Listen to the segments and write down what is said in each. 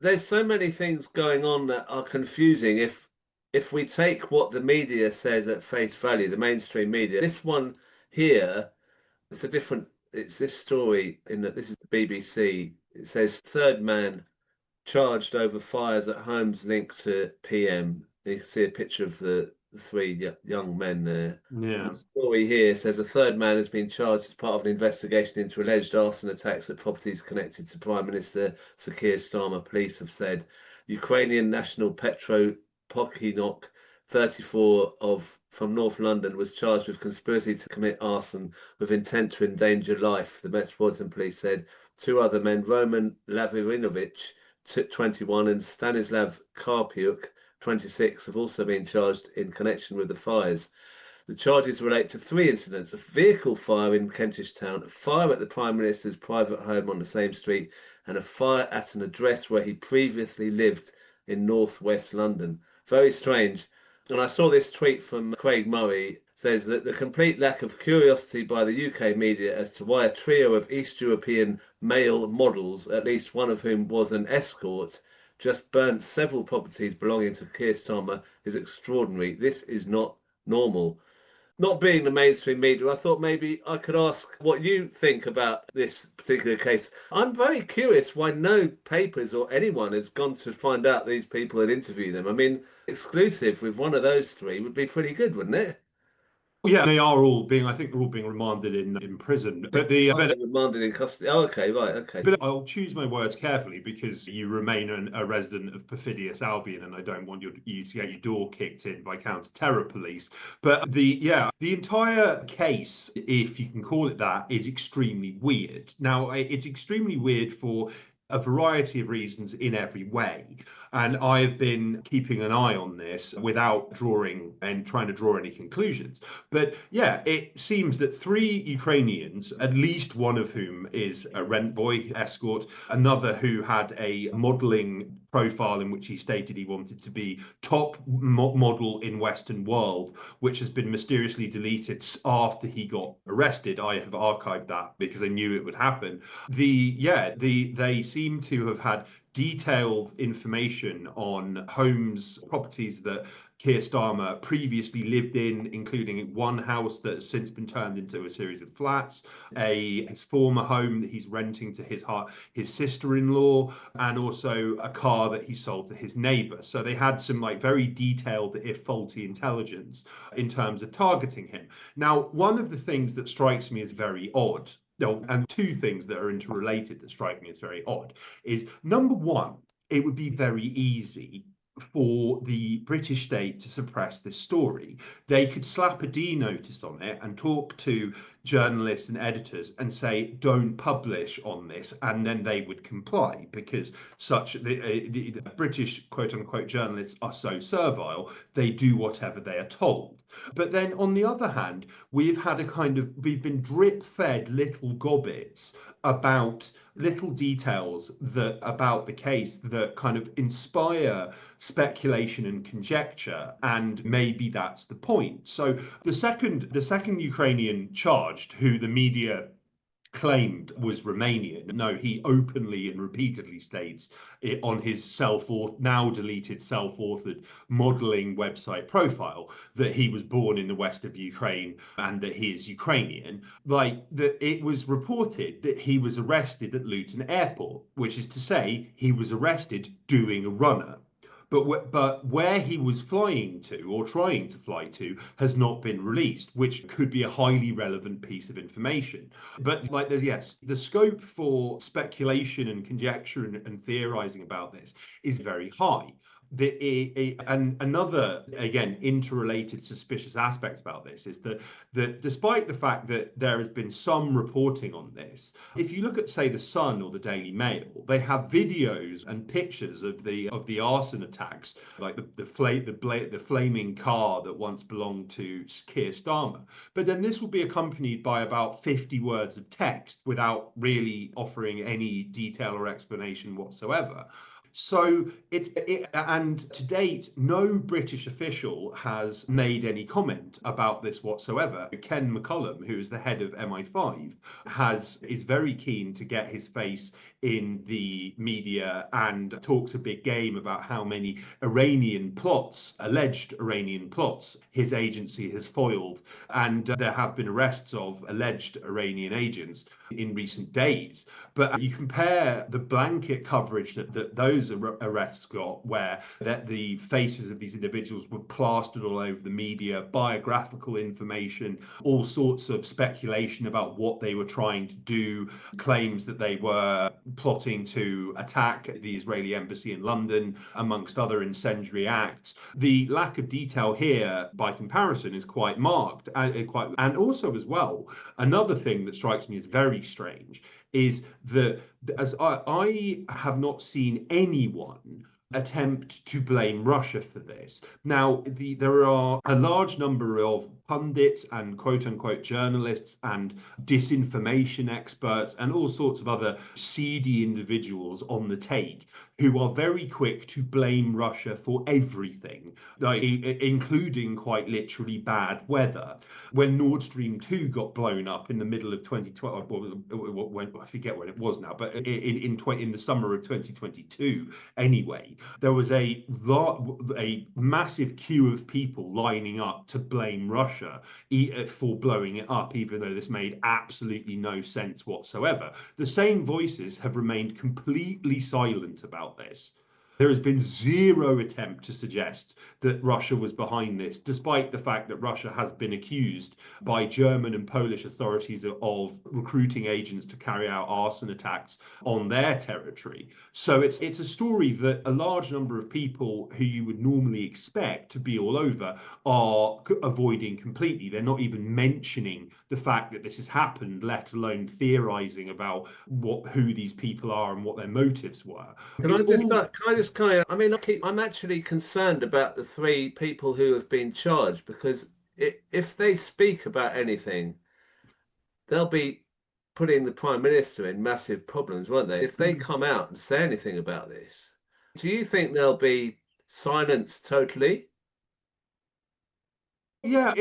there's so many things going on that are confusing. If we take what the media says at face value, the mainstream media, this one here, it's a different. It's this story in that this is the BBC. It says third man charged over fires at homes linked to PM. You can see a picture of the three young men there. And Yeah. the story here says a third man has been charged as part of an investigation into alleged arson attacks at properties connected to Prime Minister Sir Keir Starmer. Police have said Ukrainian national Petro Pokhinok, 34 of from North London, was charged with conspiracy to commit arson with intent to endanger life. The Metropolitan Police said two other men, Roman Lavrinovich, 21, and Stanislav Karpiuk, 26, have also been charged in connection with the fires. The charges relate to three incidents: a vehicle fire in Kentish Town, a fire at the Prime Minister's private home on the same street, and a fire at an address where he previously lived in northwest London. Very strange. And I saw this tweet from Craig Murray says that the complete lack of curiosity by the UK media as to why a trio of East European male models, at least one of whom was an escort, just burnt several properties belonging to Keir Starmer is extraordinary. This is not normal. Not being the mainstream media, I thought maybe I could ask what you think about this particular case. I'm very curious why no papers or anyone has gone to find out these people and interview them. I mean, exclusive with one of those three would be pretty good, wouldn't it? Yeah, they are all being. I think they're all being remanded in prison. But the Oh, they're remanded in custody. Oh, okay, right, okay. but I'll choose my words carefully because you remain a resident of perfidious Albion, and I don't want you to get your door kicked in by counter-terror police. But the entire case, if you can call it that, is extremely weird. Now, it's extremely weird for a variety of reasons in every way. And I've been keeping an eye on this without drawing and trying to draw any conclusions. But yeah, it seems that three Ukrainians, at least one of whom is a rent boy escort, another who had a modeling profile in which he stated he wanted to be top model in Western world, which has been mysteriously deleted after he got arrested. I have archived that because I knew it would happen. They seem to have had detailed information on homes, properties that Keir Starmer previously lived in, including one house that has since been turned into a series of flats, his former home that he's renting to his sister-in-law, and also a car that he sold to his neighbor. So they had some like very detailed, if faulty, intelligence in terms of targeting him. Now, one of the things that strikes me as very odd, no, and two things that are interrelated that strike me as very odd, is number one, it would be very easy for the British state to suppress this story. They could slap a D notice on it and talk to journalists and editors and say, don't publish on this, and then they would comply because the British quote unquote journalists are so servile, they do whatever they are told. But then on the other hand, we've been drip fed little gobbets about little details that about the case that kind of inspire speculation and conjecture, and maybe that's the point. So the second Ukrainian charged, who the media claimed was Romanian. No, he openly and repeatedly states it on his now deleted self-authored modeling website profile that he was born in the west of Ukraine and that he is Ukrainian. Like that, it was reported that he was arrested at Luton Airport, which is to say he was arrested doing a runner. But where he was flying to or trying to fly to has not been released, which could be a highly relevant piece of information. But like yes, the scope for speculation and conjecture and theorizing about this is very high. And another, again, interrelated suspicious aspect about this is that despite the fact that there has been some reporting on this, if you look at, say, the Sun or the Daily Mail, they have videos and pictures of the arson attacks, like the flaming car that once belonged to Keir Starmer. But then this will be accompanied by about 50 words of text without really offering any detail or explanation whatsoever. So and to date, no British official has made any comment about this whatsoever. Ken McCollum, who is the head of MI5, is very keen to get his face in the media and talks a big game about how many alleged Iranian plots, his agency has foiled. And there have been arrests of alleged Iranian agents in recent days. But you compare the blanket coverage that those arrests got, where the faces of these individuals were plastered all over the media, biographical information, all sorts of speculation about what they were trying to do, claims that they were plotting to attack the Israeli embassy in London, amongst other incendiary acts. The lack of detail here, by comparison, is quite marked, and also as well, another thing that strikes me as very strange is that, as I have not seen anyone attempt to blame Russia for this. Now, there are a large number of pundits and quote unquote journalists and disinformation experts and all sorts of other seedy individuals on the take who are very quick to blame Russia for everything, like, including quite literally bad weather. When Nord Stream 2 got blown up in the middle of 2012, I forget when it was now, but in the summer of 2022 anyway, there was a massive queue of people lining up to blame Russia for blowing it up, even though this made absolutely no sense whatsoever. The same voices have remained completely silent about this. There has been zero attempt to suggest that Russia was behind this, despite the fact that Russia has been accused by German and Polish authorities of recruiting agents to carry out arson attacks on their territory. So it's a story that a large number of people who you would normally expect to be all over are avoiding completely. They're not even mentioning the fact that this has happened, let alone theorizing about who these people are and what their motives were. Can I just kind of, I mean, I'm actually concerned about the three people who have been charged, because if they speak about anything, they'll be putting the Prime Minister in massive problems, won't they? If they come out and say anything about this, do you think they'll be silenced totally? Yeah, what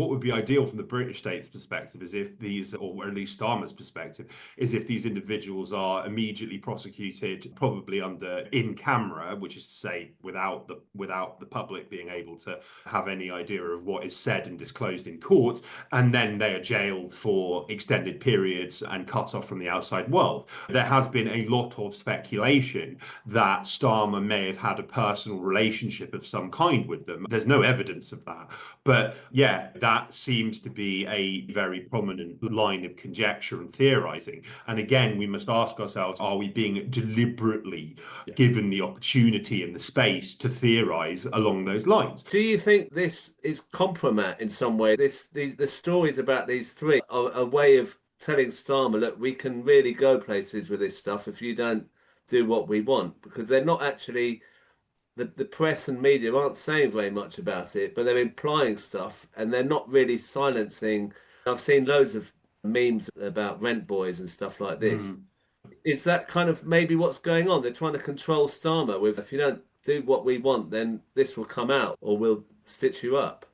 would be ideal from the British state's perspective is if these, or at least Starmer's perspective, is if these individuals are immediately prosecuted, probably under in camera, which is to say without the public being able to have any idea of what is said and disclosed in court, and then they are jailed for extended periods and cut off from the outside world. There has been a lot of speculation that Starmer may have had a personal relationship of some kind with them. There's no evidence of that. But yeah, that seems to be a very prominent line of conjecture and theorizing. And again, we must ask ourselves, are we being deliberately given the opportunity and the space to theorize along those lines? Do you think this is compromat in some way? The stories about these three are a way of telling Starmer, look, we can really go places with this stuff if you don't do what we want, because they're not actually, the press and media aren't saying very much about it, but they're implying stuff and they're not really silencing. I've seen loads of memes about rent boys and stuff like this. Is that kind of maybe what's going on? They're trying to control Starmer with, if you don't do what we want, then this will come out or we'll stitch you up.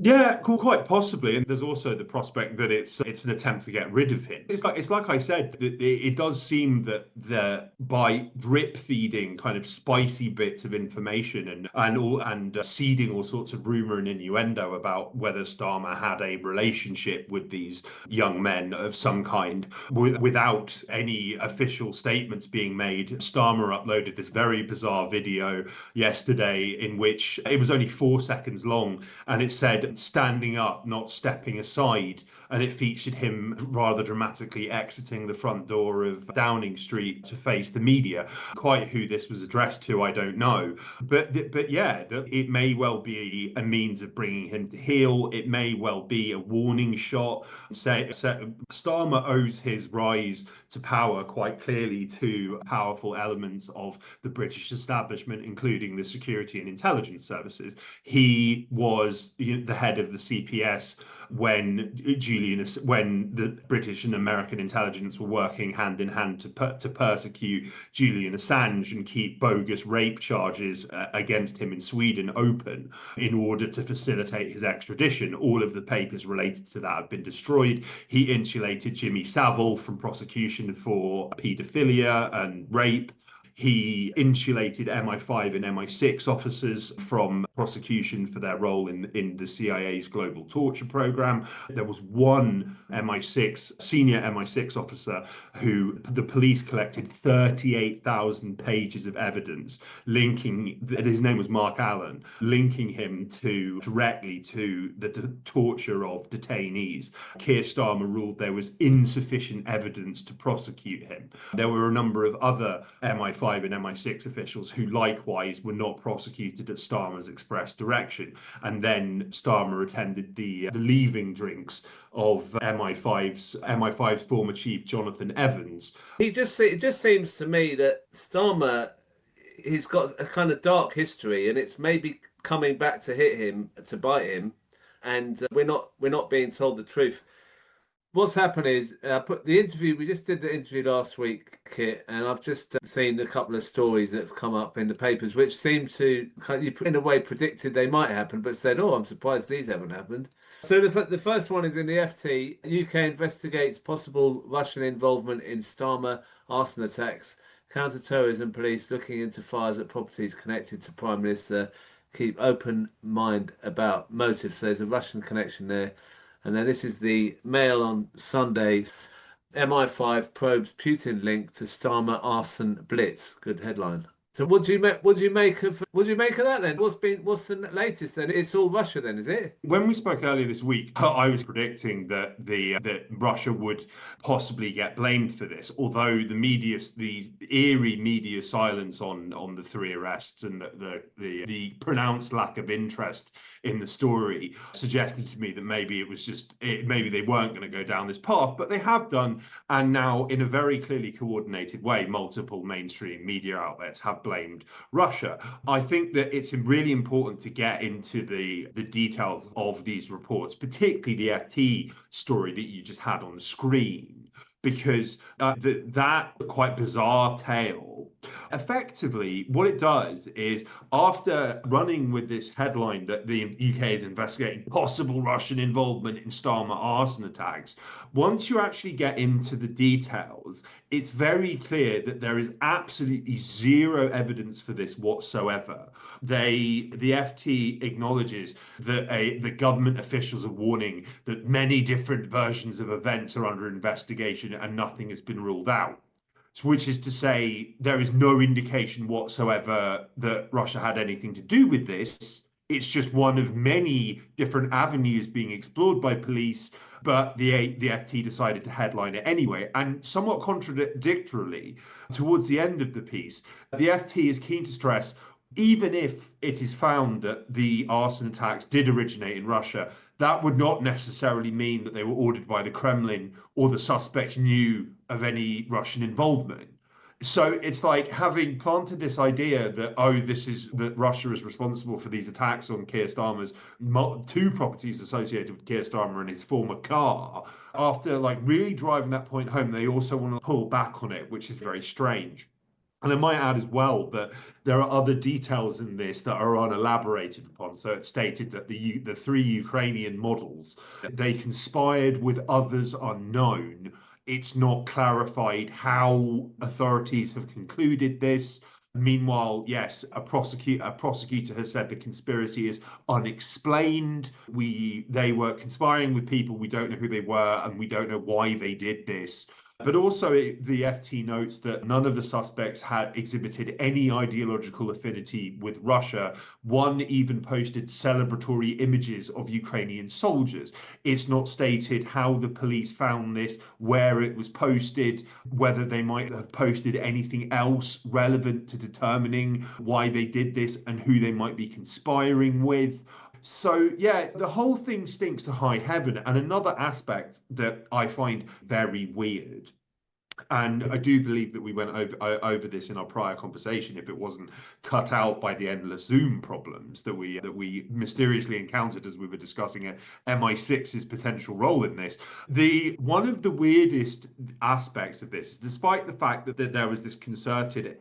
Yeah, quite possibly, and there's also the prospect that it's an attempt to get rid of him. It's like I said, it does seem that by drip feeding kind of spicy bits of information and seeding all sorts of rumor and innuendo about whether Starmer had a relationship with these young men of some kind, without any official statements being made. Starmer uploaded this very bizarre video yesterday in which it was only 4 seconds long, and it said, standing up, not stepping aside, and it featured him rather dramatically exiting the front door of Downing Street to face the media. Quite who this was addressed to, I don't know, but yeah, it may well be a means of bringing him to heel. It may well be a warning shot. Starmer owes his rise to power quite clearly to powerful elements of the British establishment, including the security and intelligence services. He was the head of the CPS when the British and American intelligence were working hand in hand to persecute Julian Assange and keep bogus rape charges against him in Sweden open in order to facilitate his extradition. All of the papers related to that have been destroyed. He insulated Jimmy Savile from prosecution for paedophilia and rape. He insulated MI5 and MI6 officers from prosecution for their role in the CIA's global torture program. There was one senior MI6 officer who the police collected 38,000 pages of evidence his name was Mark Allen, linking him directly to the torture of detainees. Keir Starmer ruled there was insufficient evidence to prosecute him. There were a number of other MI5 and MI6 officials who likewise were not prosecuted at Starmer's express direction. And then Starmer attended the leaving drinks of MI5's former chief, Jonathan Evans. It just seems to me that Starmer, he's got a kind of dark history, and it's maybe coming back to bite him, and we're not being told the truth. What's happened is we just did the interview last week, Kit, and I've just seen a couple of stories that have come up in the papers, which seem to in a way predicted they might happen, but said, "Oh, I'm surprised these haven't happened." So the first one is in the FT. UK investigates possible Russian involvement in Starmer arson attacks. Counter-terrorism police looking into fires at properties connected to Prime Minister. Keep open mind about motives. So there's a Russian connection there. And then this is the Mail on Sunday. MI5 probes Putin link to Starmer arson blitz. Good headline. So what do you make of that then? What's the latest then? It's all Russia then, is it? When we spoke earlier this week, I was predicting that that Russia would possibly get blamed for this, although the eerie media silence on the three arrests and the pronounced lack of interest in the story suggested to me that maybe maybe they weren't going to go down this path, but they have done, and now in a very clearly coordinated way, multiple mainstream media outlets have blamed Russia. I think that it's really important to get into the details of these reports, particularly the FT story that you just had on the screen, because that quite bizarre tale, effectively what it does is, after running with this headline that the UK is investigating possible Russian involvement in Starmer arson attacks, once you actually get into the details, it's very clear that there is absolutely zero evidence for this whatsoever. The FT acknowledges that the government officials are warning that many different versions of events are under investigation and nothing has been ruled out. Which is to say, there is no indication whatsoever that Russia had anything to do with this. It's just one of many different avenues being explored by police, but the FT decided to headline it anyway. And somewhat contradictorily, towards the end of the piece, the FT is keen to stress, even if it is found that the arson attacks did originate in Russia, that would not necessarily mean that they were ordered by the Kremlin or the suspects knew of any Russian involvement. So it's like having planted this idea that, that Russia is responsible for these attacks on Keir Starmer's two properties associated with Keir Starmer and his former car. After really driving that point home, they also want to pull back on it, which is very strange. And I might add as well that there are other details in this that are unelaborated upon. So it's stated that the three Ukrainian models, they conspired with others unknown. It's not clarified how authorities have concluded this. Meanwhile, yes, a prosecutor has said the conspiracy is unexplained. They were conspiring with people, we don't know who they were, and we don't know why they did this. But also the FT notes that none of the suspects had exhibited any ideological affinity with Russia. One even posted celebratory images of Ukrainian soldiers. It's not stated how the police found this, where it was posted, whether they might have posted anything else relevant to determining why they did this and who they might be conspiring with. So, yeah, the whole thing stinks to high heaven. And another aspect that I find very weird And I do believe that we went over this in our prior conversation. If it wasn't cut out by the endless Zoom problems that we mysteriously encountered as we were discussing it, MI6's potential role in this. The one of the weirdest aspects of this is, despite the fact that there was this concerted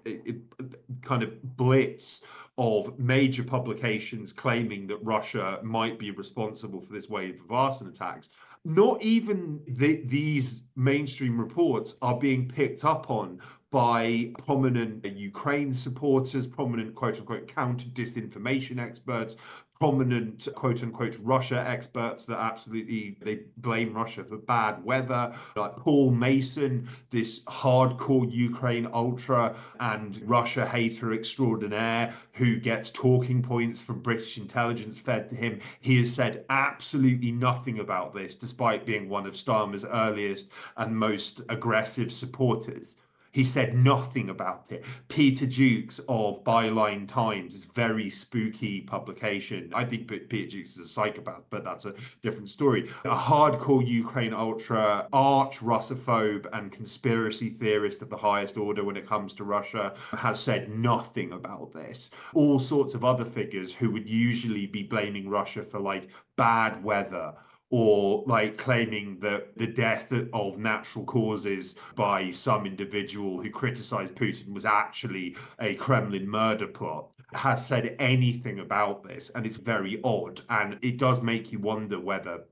kind of blitz of major publications claiming that Russia might be responsible for this wave of arson attacks, not even these mainstream reports are being picked up on by prominent Ukraine supporters, prominent quote unquote counter disinformation experts, prominent quote unquote Russia experts that absolutely they blame Russia for bad weather, like Paul Mason, this hardcore Ukraine ultra and Russia hater extraordinaire who gets talking points from British intelligence fed to him. He has said absolutely nothing about this, despite being one of Starmer's earliest and most aggressive supporters. He said nothing about it. Peter Jukes of Byline Times, is very spooky publication. I think Peter Jukes is a psychopath, but that's a different story. A hardcore Ukraine ultra, arch Russophobe and conspiracy theorist of the highest order when it comes to Russia, has said nothing about this. All sorts of other figures who would usually be blaming Russia for like bad weather, or like claiming that the death of natural causes by some individual who criticized Putin was actually a Kremlin murder plot, has said anything about this. And it's very odd. And it does make you wonder whether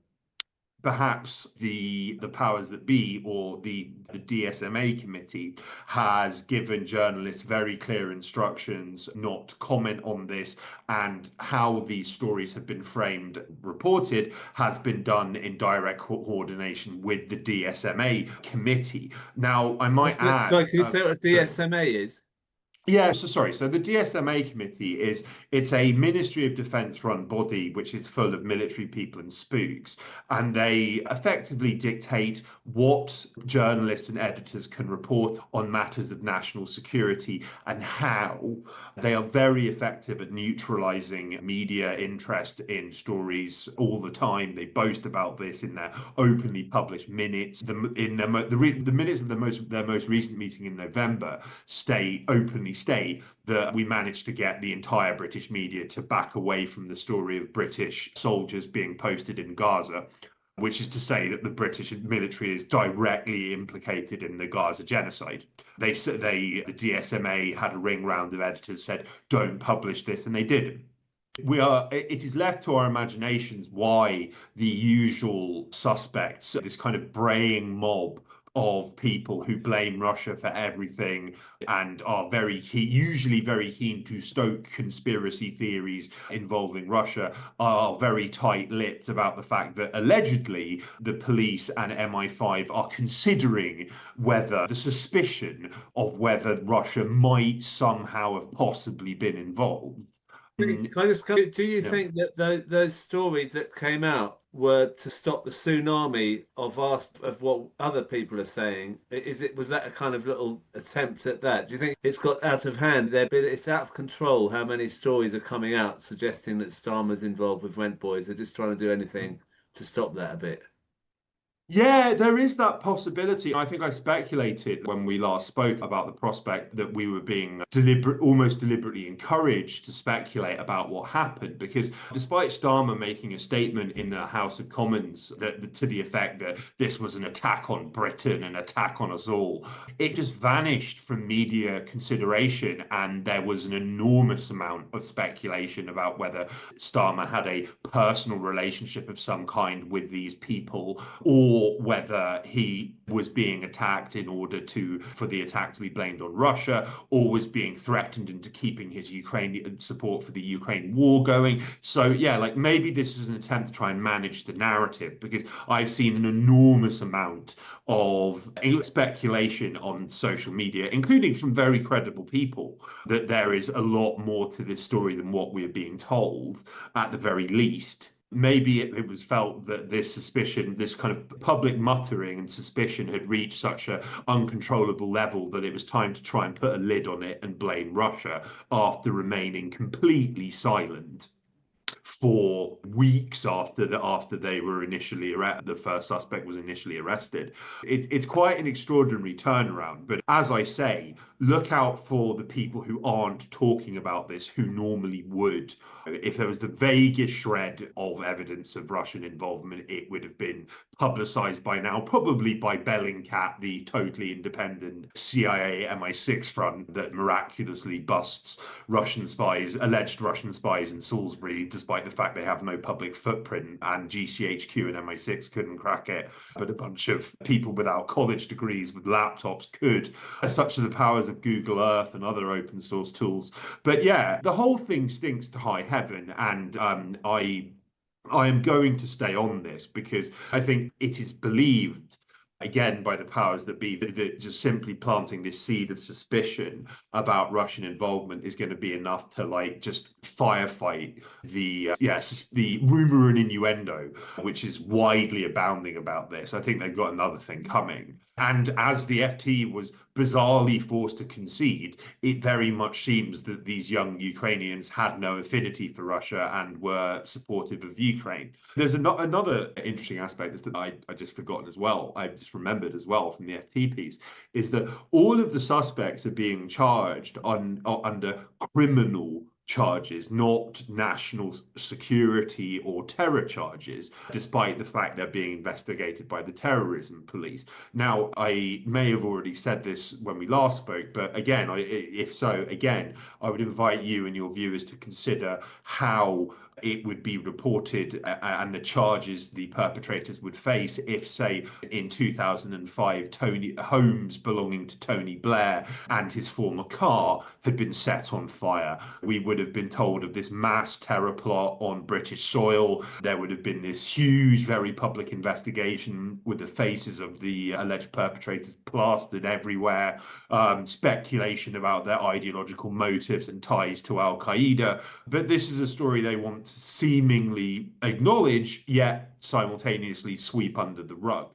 perhaps the powers that be, or the DSMA committee, has given journalists very clear instructions not to comment on this, and how these stories have been framed, reported, has been done in direct coordination with the DSMA committee. Now, I might add. Sorry, can you say what a DSMA is? Yeah, so sorry. So the DSMA committee it's a Ministry of Defence run body which is full of military people and spooks, and they effectively dictate what journalists and editors can report on matters of national security and how. They are very effective at neutralising media interest in stories all the time. They boast about this in their openly published minutes. The minutes of their most recent meeting in November openly state that we managed to get the entire British media to back away from the story of British soldiers being posted in Gaza, which is to say that the British military is directly implicated in the Gaza genocide. The DSMA had a ring round of editors, said, don't publish this, and they didn't. It is left to our imaginations why the usual suspects, this kind of braying mob of people who blame Russia for everything and are usually very keen to stoke conspiracy theories involving Russia, are very tight-lipped about the fact that allegedly the police and MI5 are considering whether the suspicion of whether Russia might somehow have possibly been involved. Do you think that those stories that came out were to stop the tsunami of what other people are saying? Was that a kind of little attempt at that? Do you think it's got out of hand? It's out of control how many stories are coming out suggesting that Starmer's involved with Rent Boys. They're just trying to do anything to stop that a bit. Yeah, there is that possibility. I think I speculated when we last spoke about the prospect that we were being almost deliberately encouraged to speculate about what happened, because despite Starmer making a statement in the House of Commons to the effect that this was an attack on Britain, an attack on us all, it just vanished from media consideration, and there was an enormous amount of speculation about whether Starmer had a personal relationship of some kind with these people, or whether he was being attacked in order for the attack to be blamed on Russia, or was being threatened into keeping his Ukrainian support for the Ukraine war going. So yeah, like maybe this is an attempt to try and manage the narrative, because I've seen an enormous amount of speculation on social media, including from very credible people, that there is a lot more to this story than what we're being told, at the very least. Maybe it was felt that this suspicion, this kind of public muttering and suspicion, had reached such an uncontrollable level that it was time to try and put a lid on it and blame Russia, after remaining completely silent for weeks after they were initially arrested. The first suspect was initially arrested. It's quite an extraordinary turnaround. But as I say, look out for the people who aren't talking about this, who normally would. If there was the vaguest shred of evidence of Russian involvement, it would have been publicized by now, probably by Bellingcat, the totally independent CIA MI6 front that miraculously busts alleged Russian spies in Salisbury, despite the fact they have no public footprint, and GCHQ and MI6 couldn't crack it, but a bunch of people without college degrees with laptops could. Such are the powers of Google Earth and other open source tools. But yeah, the whole thing stinks to high heaven, and I am going to stay on this because I think it is believed, again, by the powers that be, that just simply planting this seed of suspicion about Russian involvement is going to be enough to like just firefight the rumor and innuendo, which is widely abounding about this. I think they've got another thing coming. And as the FT was bizarrely forced to concede, it very much seems that these young Ukrainians had no affinity for Russia and were supportive of Ukraine. There's another interesting aspect that I just forgotten as well. I just remembered as well from the FT piece, is that all of the suspects are being charged under criminal charges, not national security or terror charges, despite the fact they're being investigated by the terrorism police. Now, I may have already said this when we last spoke, but again, if so, again, I would invite you and your viewers to consider how it would be reported and the charges the perpetrators would face if, say, in 2005, homes belonging to Tony Blair and his former car had been set on fire. We would have been told of this mass terror plot on British soil. There would have been this huge, very public investigation with the faces of the alleged perpetrators plastered everywhere, speculation about their ideological motives and ties to Al-Qaeda. But this is a story they want to seemingly acknowledge, yet simultaneously sweep under the rug.